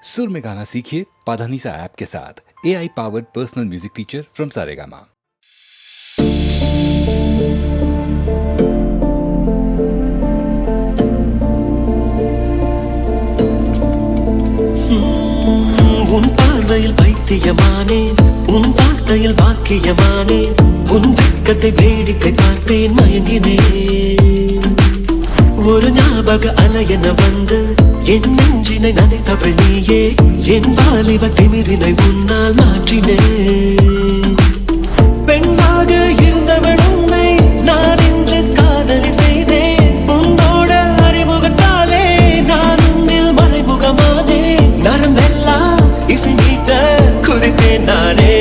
सुर में गाना सीखिए पाधानीसा ऐप के साथ। AI powered personal music teacher from Saregama. உன் பார்வையில் வைத்தியமானேன், உன் வார்த்தையில் வாக்கியமானேன், உன் வெட்கத்தை வேடிக்கை பார்த்தேன், மயங்கினேன். ஒரு ஞாபக அலையென வந்து என் நெஞ்சினை நனைத்தவள் நீயே, என் வாலிப திமிரினை உன்னால் மாற்றினேன். பெண்ணாக இருந்தவள் உன்னை நான் இன்று காதலி செய்தேன். உன்னோட அறிமுகத்தாலே நான் உன்னில் மறைமுகமானேன். நரம்பெல்லாம் இசை நீட்ட குதித்தேன் நானே.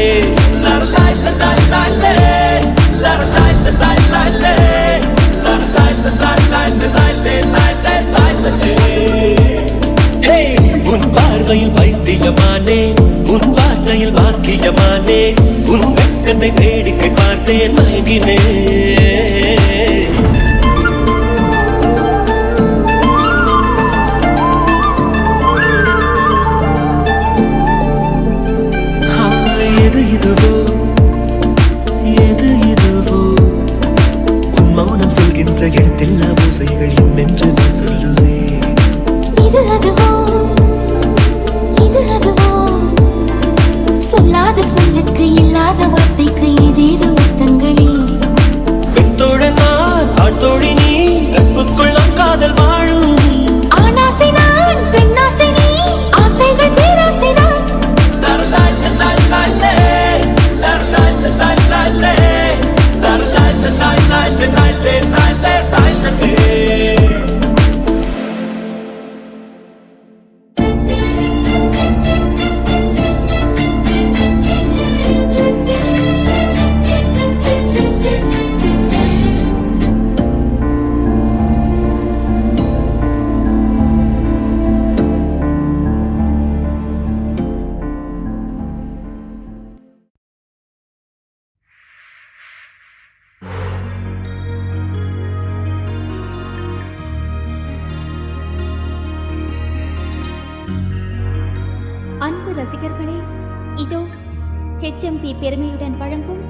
உன் பார்வையில் வைத்தியமானேன், உன் வார்த்தையில் வாக்கியமானேன், உன் வெட்கத்தை வேடிக்கை பார்த்தேன், மயங்கினேன். எது இதுவோ எது இதுவோ, உன் மௌனம் சொல்கின்ற இடத்தில் ஓசைகள் என்னென்று நான் சொல்லுவேன். இது அதுவோ இது அதுவோ, சொல்லாத சொல்லுக்கு இல்லாத வார்த்தைக்கு ஏதேதோ அர்த்தங்களே. பெண் தோழன் நான், ஆண் தோழி நீ, நட்புக்குள் நம் காதல் வாழும். ஆணாசை நான், பெண்ணாசை நீ, ஆசைகள் பேராசைதான். அன்பு ரசிகர்களே, இதோ HMP பெருமையுடன் வழங்கும்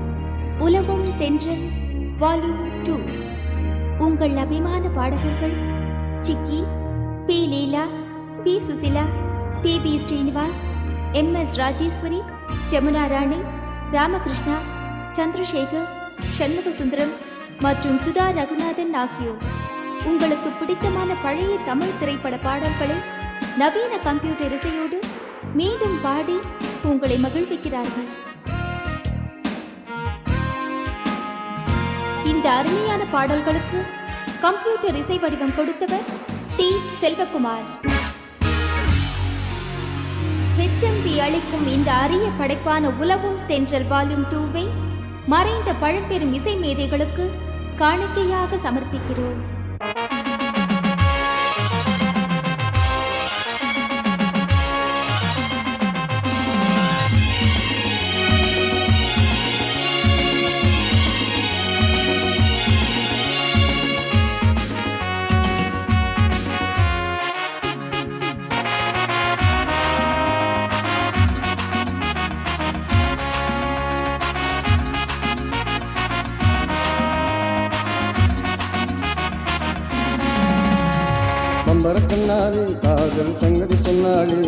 உலவும் தென்றல் வால்யூம் 2. உங்கள் அபிமான பாடகர்கள் Jikki, P Leela, P Susheela, P Srinivas, MS Rajeswari, Jamuna Rani, Ramakrishna, Chandrasekhar, Shanmuga Sundaram மற்றும் சுதா ரகுநாதன் ஆகியோர் உங்களுக்கு பிடித்தமான பழைய தமிழ் திரைப்பட பாடல்களை நவீன கம்ப்யூட்டர் இசையோடு மீண்டும் பாடி உங்களை மகிழ்விக்கிறார்கள். இந்த அருமையான பாடல்களுக்கு கம்ப்யூட்டர் இசை வடிவம் கொடுத்தவர் டி. செல்வகுமார். HMP அளிக்கும் இந்த அரிய படைப்பான உலவும் தென்றல் வால்யூம் 2-வை மறைந்த பழம்பெரும் இசை மேதைகளுக்கு காணிக்கையாக சமர்ப்பிக்கிறோம். பம்பரக்கண்ணாலே காதல் சங்கதி சொன்னாளே,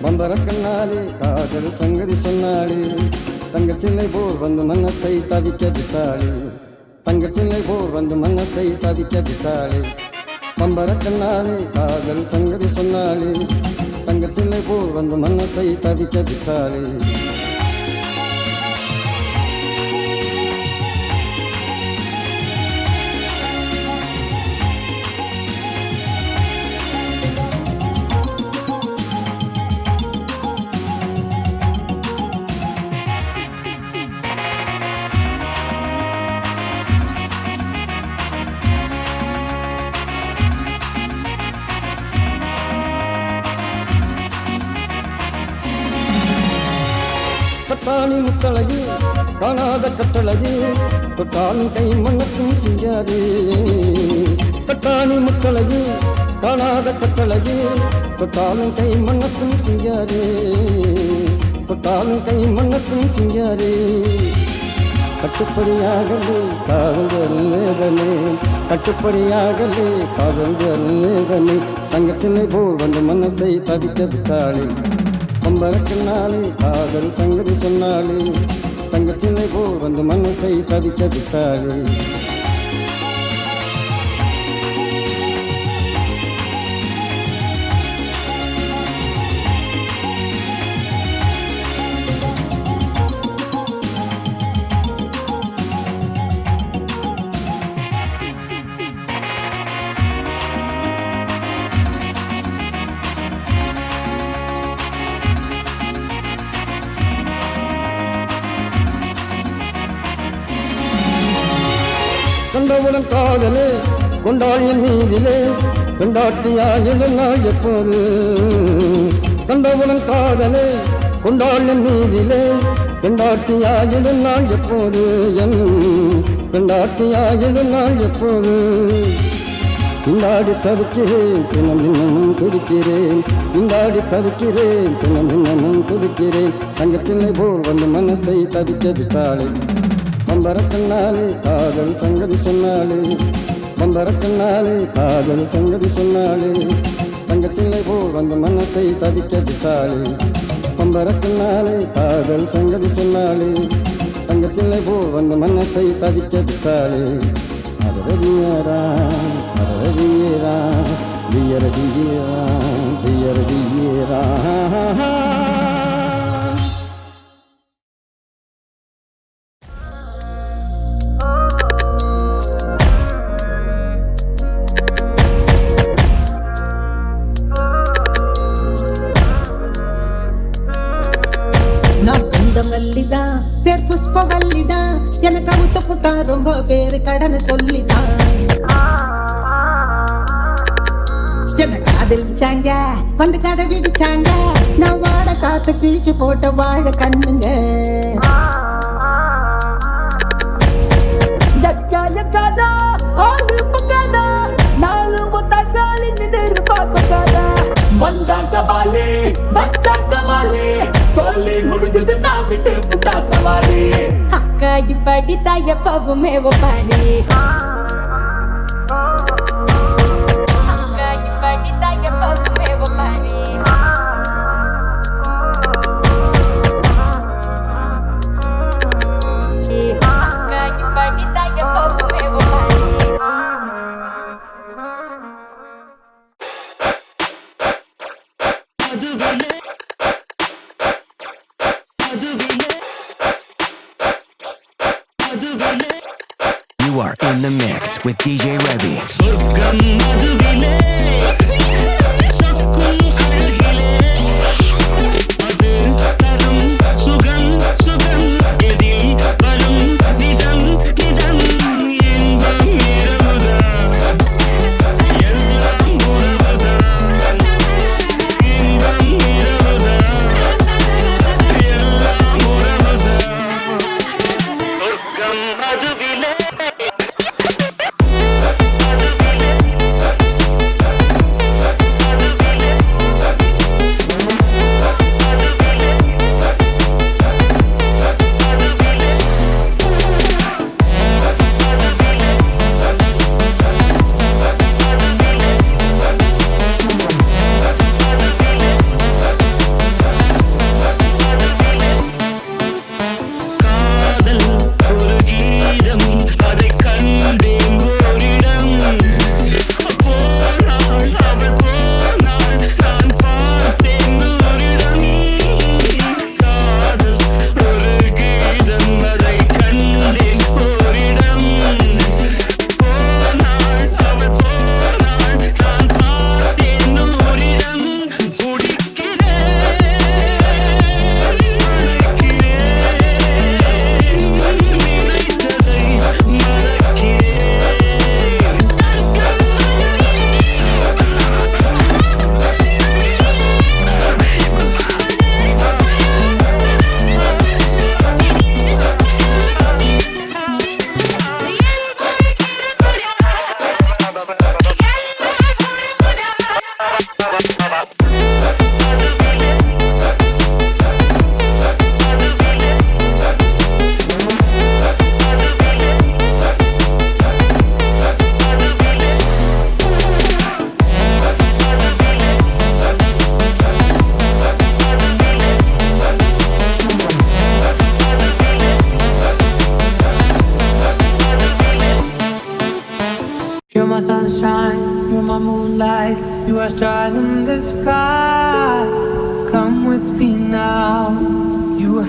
பம்பரக்கண்ணாலே காதல் சங்கதி சொன்னாளே, தங்கச்சில்லை போர் வந்து மனசை தவிக்க விட்டாளே, தங்கச்சில்லை போர் வந்து மனசை தவிக்க விட்டாளே. பம்பரக்கண்ணாலே காதல் சங்கதி சொன்னாளே, தங்கச்சில்லை போர் வந்து மனசை தவிக்க விட்டாளே. கட்டாணி முத்தழகி காணாத கட்டழகி, தொட்டாலும் கை மண்ணக்கும் செய்யாதே. கட்டாணி முத்தழகி காணாத கட்டழகி, தொட்டாலும் கை மண்ணக்கும் செய்யாதே. சொன்னாரே தொட்டாலும் கை மண்ணக்கும் சிங்காரே கட்டுப்படியாகலே காதல் வேதனை கட்டுப்படியாகலே காதல் வேதனை தங்கச்சினை போல் வந்து மனசை தவிக்க விட்டாளே பம்பரக்கண்ணாலே காதல் சங்கதி சொன்னாளே தங்கச்சினை போல் வந்து மனசை தவிக்க விட்டாளே கண்டவுடன் காதலே கொண்டாளியின் மீதிலே கொண்டாட்டியாயிடும் நாள் எப்போது கண்டவுடன் காதலே கொண்டாளியின் மீதிலே கொண்டாட்டியாயிடும் நாள் எப்போது என் கொண்டாட்டியாயிடும் நாள் எப்போது திண்டாடி தவிக்கிறேன் தினம் தினமும் துடிக்கிறேன் திண்டாடி தவிக்கிறேன் தினம் தினமும் துடிக்கிறேன் தங்கச்சினை போல் வந்து மனசை தவிக்க விட்டாளே பம்பரக்கண்ணாலே காதல் சங்கதி சொன்னாளே பம்பரக்கண்ணாலே காதல் சங்கதி சொன்னாளே தங்கச்சில்லை போல் வந்து மனசை தவிக்க விட்டாளே பம்பரக்கண்ணாலே காதல் சங்கதி சொன்னாளே தங்கச்சில்லை போல் வந்து மனசை தவிக்க விட்டாளே அரடியரா அரடியரா தியரடியரா தியரடியரா பேர் புஷ்பவல்லிதான் எனக்கு அவுத்த புட்டா ரொம்ப பேரு கடனை சொல்லிதான் என்ன காதலிச்சாங்க வந்து கதை விதிச்சாங்க நான் வாட காத்து கிழிச்சு போட்ட வாழ கண்ணுங்க சொல்லி முடிஞ்சது நான் விட்டு புட்டா சவாரி அக்கா இப்படி தாய பவுமே ஒப்பாரி அக்கா இப்படி தாய பவுமே ஒப்பாரி அக்கா இப்படி தாய பவுமே ஒப்பாரி You are in the mix with DJ Revy.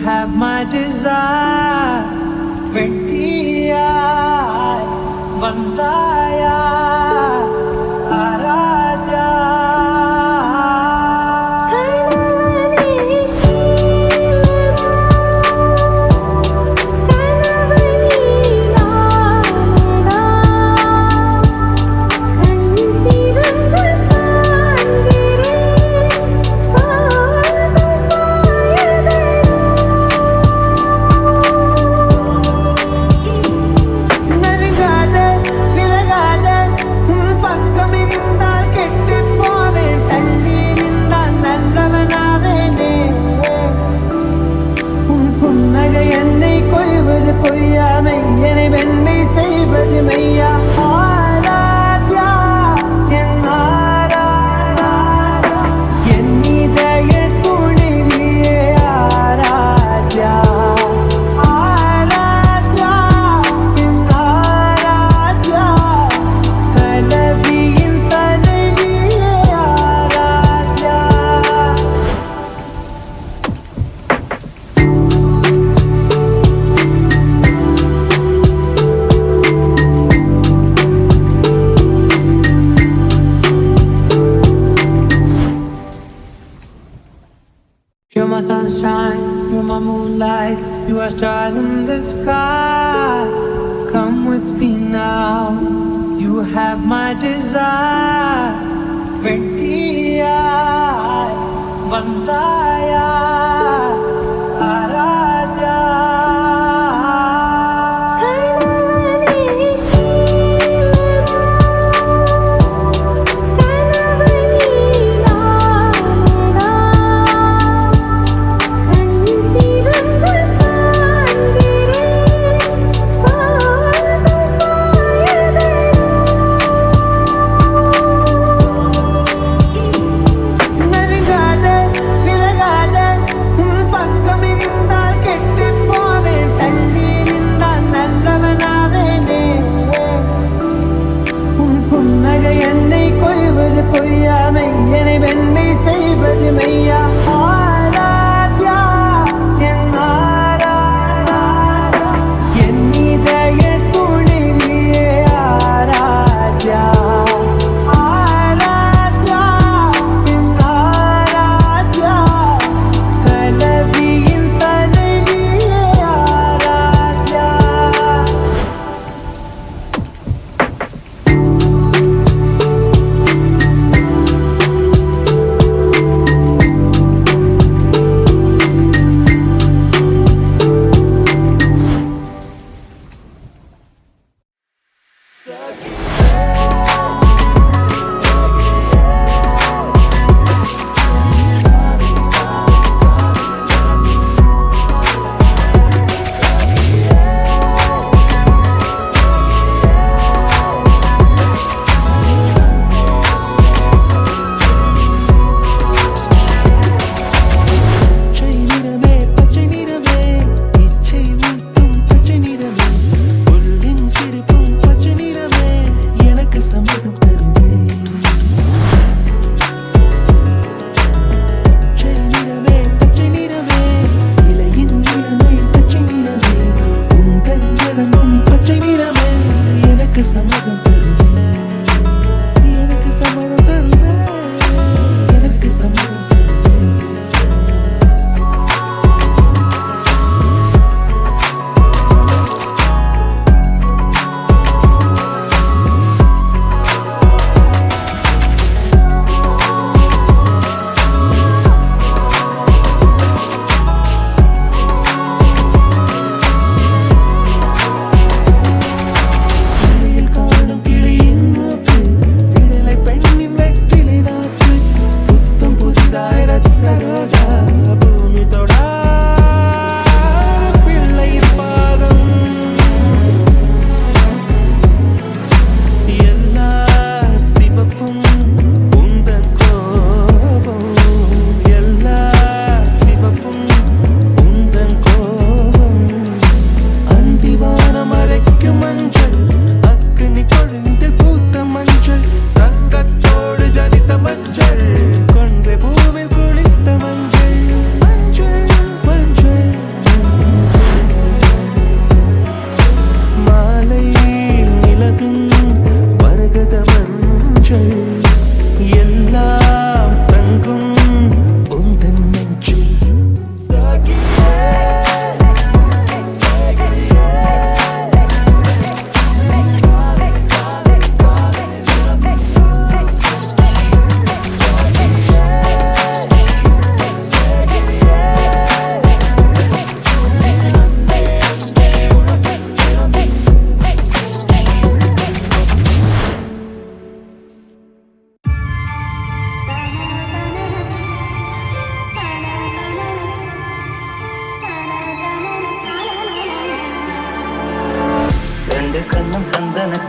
have my desire. வெட்டியாய் வந்தாயா A Raja. பொய்யாமை என்னை வெண்மை செய்வது மெய்யா. ஆராத்யா என் ஆராத்யா என் இதய துணிவியே ஆராத்யா. ஆராத்யா என் Aradhya கலவியின் தலைவியே Aradhya. You're my sunshine, you're my moonlight, you are stars in the sky. Come with me now, you have my desire. வெட்டியாய் வந்தாயா A Raja.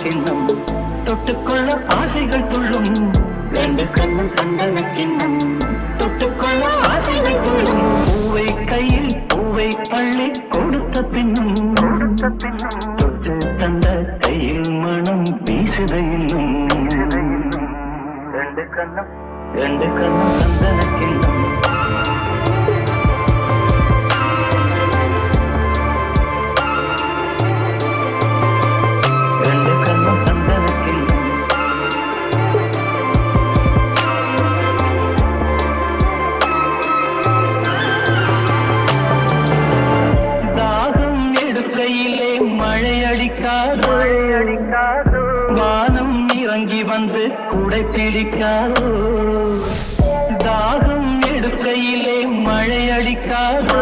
கிண்ணம் தொட்டுக்கொள்ள ஆசைகள் துள்ளும் ரெண்டு கண்ணும் சந்தன கிண்ணம் தொட்டுக்கொள்ள ஆசைகள் துள்ளும் பூவை கையில் பூவை பள்ளி கொடுத்த பின்னும் தொட்டு தந்த கையில் மனம் வீசுத இன்னும் ரெண்டு கண்ணும் சந்தன கிண்ணம் வானம் இறங்கி வந்து குடை பிடிக்காதோ தாகம் எடுக்கையிலே மழை அடிக்காதோ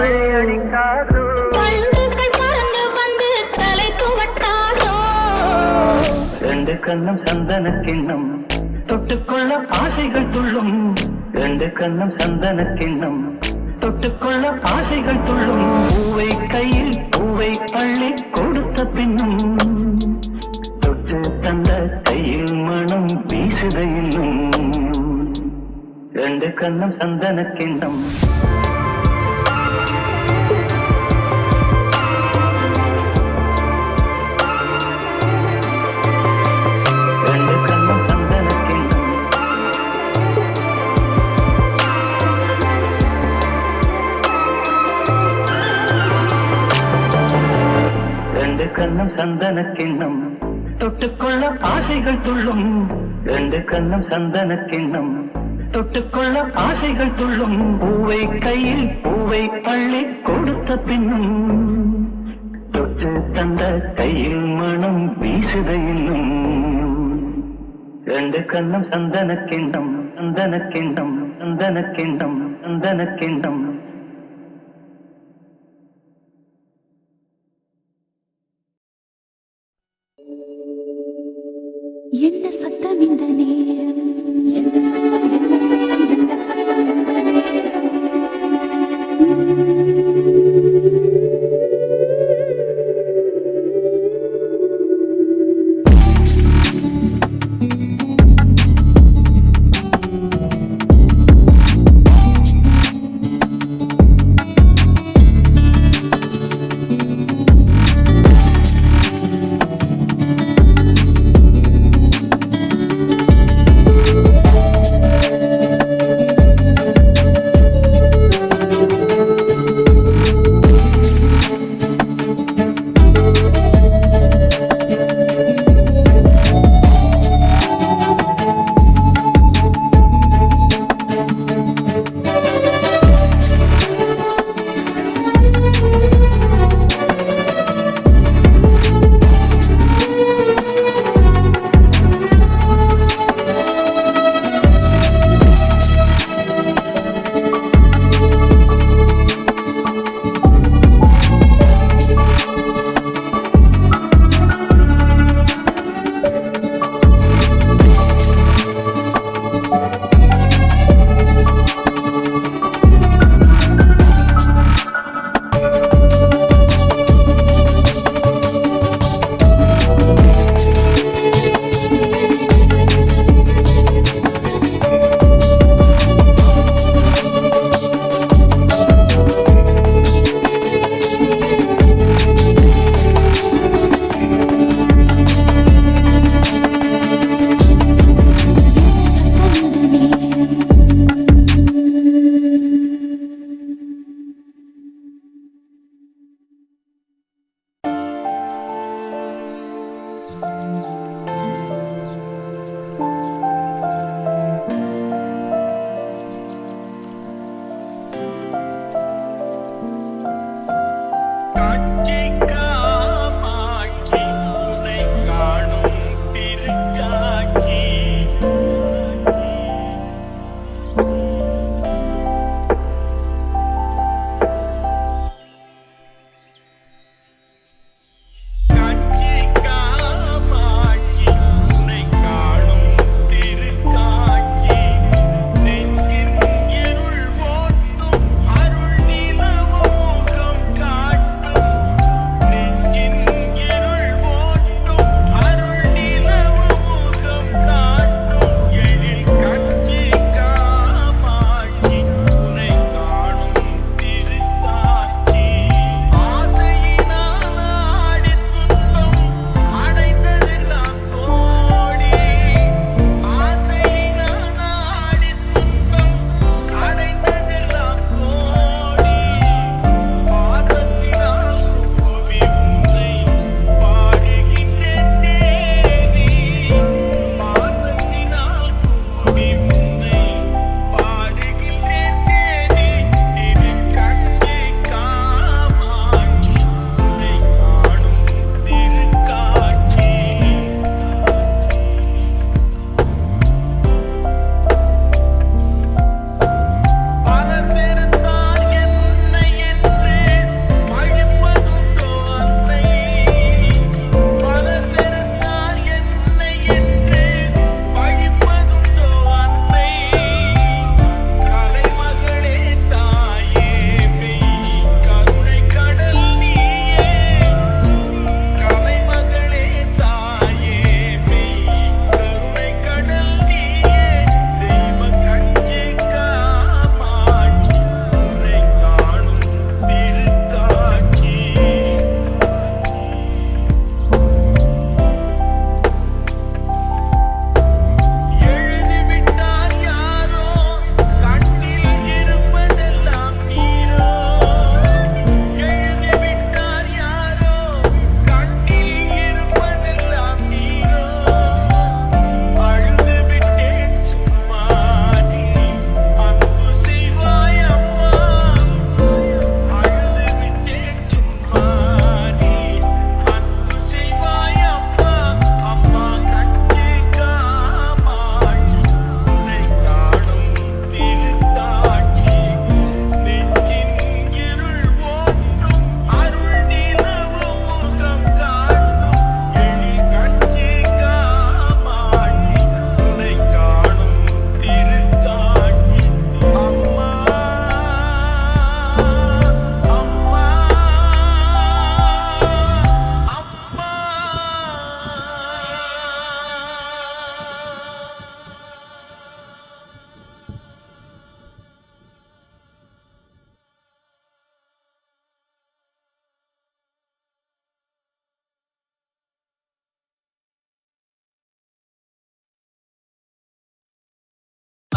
வந்து தலை துவட்டாதோ ரெண்டு கண்ணும் சந்தன கிண்ணம் தொட்டுக்கொள்ள ஆசைகள் துள்ளும் ரெண்டு கண்ணும் சந்தன கிண்ணம் தொட்டுக்கொள்ள ஆசைகள் துள்ளும் பூவை கையில் பூவை பள்ளி கொடுத்த பின்னும் தொட்டு தந்த கையில் மனம் வீசுத இன்னும் ரெண்டு கண்ணும் சந்தன கிண்ணம் ரெண்டு கண்ணும் சந்தன கிண்ணம் ரெண்டு கண்ணும் சந்தன கிண்ணம் தொட்டுக்கொள்ள ஆசைகள் துள்ளும் ரெண்டு கண்ணும் சந்தன கிண்ணம் தொட்டுக்கொள்ள ஆசைகள் துள்ளும் பூவை கையில் பூவை பள்ளி கொடுத்த பின்னும் தொட்டு தந்த கையில் மனம் வீசுத இன்னும் ரெண்டு கண்ணும் சந்தன கிண்ணம் சந்தன கிண்ணம் சந்தன கிண்ணம் சந்தன கிண்ணம் என்ன சத்தம் இந்த நேரம் என்ன சத்தம் என்ன சத்தம் என்ன சத்தம் இந்த நேரம்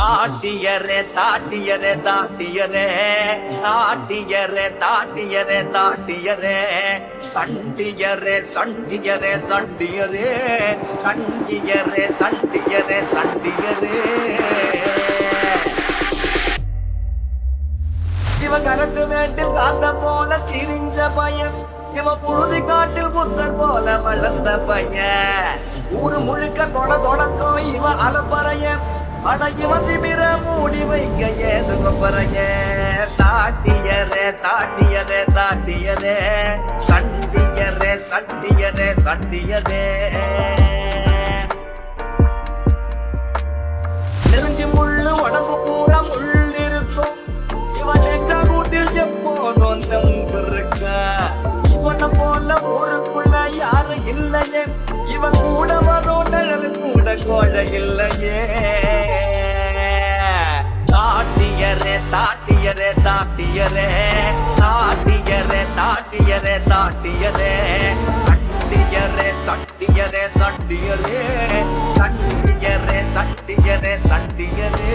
தாட்டியரே தாட்டியரே தாட்டியரே தாட்டியரே தாட்டியரே தாட்டியரே சண்டியரே சண்டியரே சண்டியரே சண்டியரே சண்டியரே சண்டியரே இவ கரட்டு மேட்டில் காத்த போல சிரிஞ்ச பையன் இவ புழுதி காட்டில் புத்தர் போல வளர்ந்த பையன் ஊரு முழுக்க தொடக்கம் இவ அலப்பறையன் அட இவ திமிர மூடி வைக்க ஏது கொப்பறைய தாட்டியரே தாட்டியரே தாட்டியரே சண்டியரே சண்டியரே சண்டியரே நெருஞ்சி முள்ளு உடம்பு பூரா முள் இருக்கும் இவன் நெஞ்சா கூட்டில் எப்போதும் நம்பிருக்க இவனை போல ஊருக்குள்ள யாரும் இல்லையே இவன் கூட வரும் நிழல் கூட கோழை இல்லையே தாட்டியரே தாட்டியரே தாட்டியரே தாட்டியரே தாட்டியரே தாட்டியரே சண்டியரே சண்டியரே சண்டியரே சண்டியரே சண்டியரே சண்டியரே